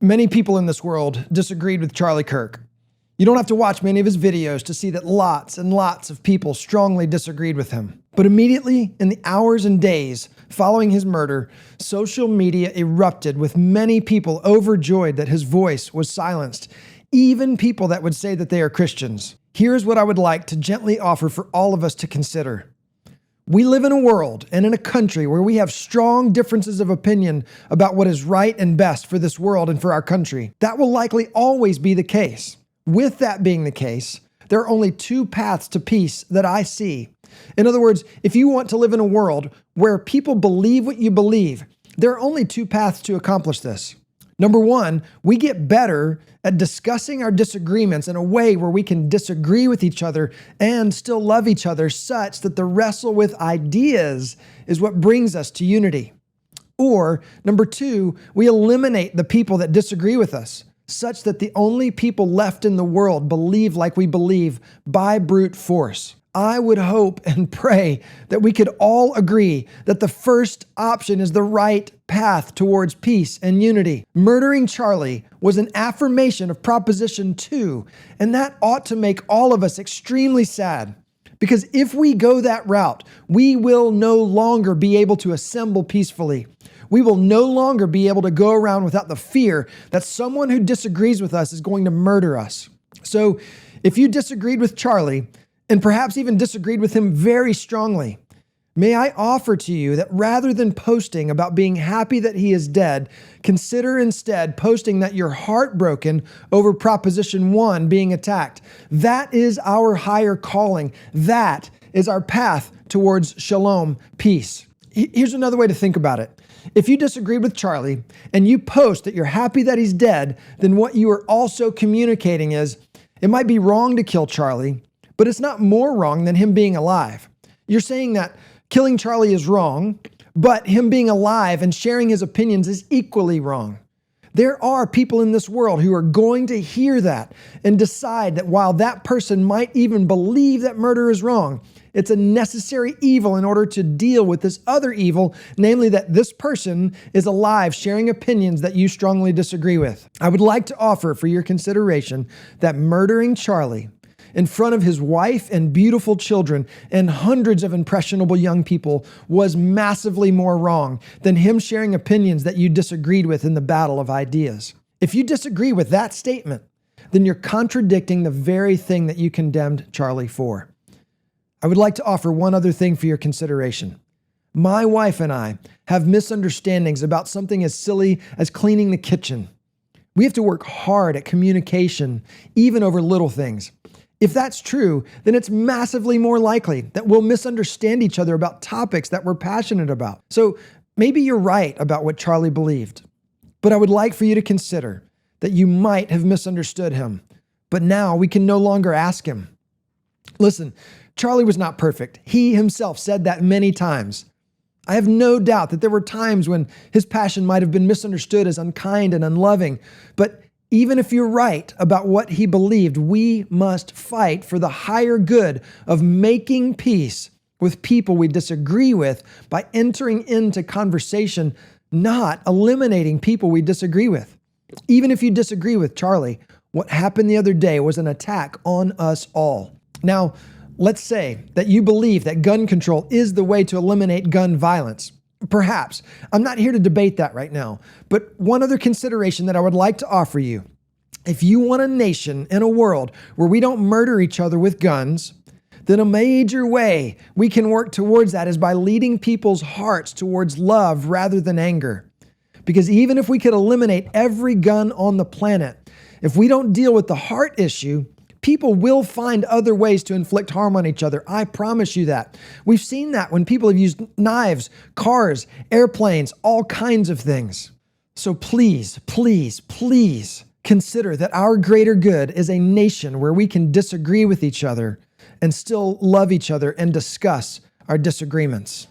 Many people in this world disagreed with Charlie Kirk. You don't have to watch many of his videos to see that lots and lots of people strongly disagreed with him. But immediately, in the hours and days following his murder, social media erupted with many people overjoyed that his voice was silenced, even people that would say that they are Christians. Here's what I would like to gently offer for all of us to consider. We live in a world and in a country where we have strong differences of opinion about what is right and best for this world and for our country. That will likely always be the case. With that being the case, there are only two paths to peace that I see. In other words, if you want to live in a world where people believe what you believe, there are only two paths to accomplish this. Number one, we get better at discussing our disagreements in a way where we can disagree with each other and still love each other such that the wrestle with ideas is what brings us to unity. Or number two, we eliminate the people that disagree with us such that the only people left in the world believe like we believe by brute force. I would hope and pray that we could all agree that the first option is the right path towards peace and unity. Murdering Charlie was an affirmation of Proposition 2, and that ought to make all of us extremely sad. Because if we go that route, we will no longer be able to assemble peacefully. We will no longer be able to go around without the fear that someone who disagrees with us is going to murder us. So if you disagreed with Charlie, and perhaps even disagreed with him very strongly, may I offer to you that rather than posting about being happy that he is dead, consider instead posting that you're heartbroken over Proposition 1 being attacked. That is our higher calling. That is our path towards shalom, peace. Here's another way to think about it. If you disagreed with Charlie and you post that you're happy that he's dead, then what you are also communicating is, it might be wrong to kill Charlie, but it's not more wrong than him being alive. You're saying that killing Charlie is wrong, but him being alive and sharing his opinions is equally wrong. There are people in this world who are going to hear that and decide that while that person might even believe that murder is wrong, it's a necessary evil in order to deal with this other evil, namely that this person is alive sharing opinions that you strongly disagree with. I would like to offer for your consideration that murdering Charlie in front of his wife and beautiful children and hundreds of impressionable young people was massively more wrong than him sharing opinions that you disagreed with in the battle of ideas. If you disagree with that statement, then you're contradicting the very thing that you condemned Charlie for. I would like to offer one other thing for your consideration. My wife and I have misunderstandings about something as silly as cleaning the kitchen. We have to work hard at communication, even over little things. If that's true, then it's massively more likely that we'll misunderstand each other about topics that we're passionate about. So maybe you're right about what Charlie believed, but I would like for you to consider that you might have misunderstood him, but now we can no longer ask him. Listen, Charlie was not perfect. He himself said that many times. I have no doubt that there were times when his passion might have been misunderstood as unkind and unloving, but even if you're right about what he believed, we must fight for the higher good of making peace with people we disagree with by entering into conversation, not eliminating people we disagree with. Even if you disagree with Charlie, what happened the other day was an attack on us all. Now, let's say that you believe that gun control is the way to eliminate gun violence. Perhaps. I'm not here to debate that right now. But one other consideration that I would like to offer you. If you want a nation and a world where we don't murder each other with guns, then a major way we can work towards that is by leading people's hearts towards love rather than anger. Because even if we could eliminate every gun on the planet, if we don't deal with the heart issue, people will find other ways to inflict harm on each other. I promise you that. We've seen that when people have used knives, cars, airplanes, all kinds of things. So please, please, please consider that our greater good is a nation where we can disagree with each other and still love each other and discuss our disagreements.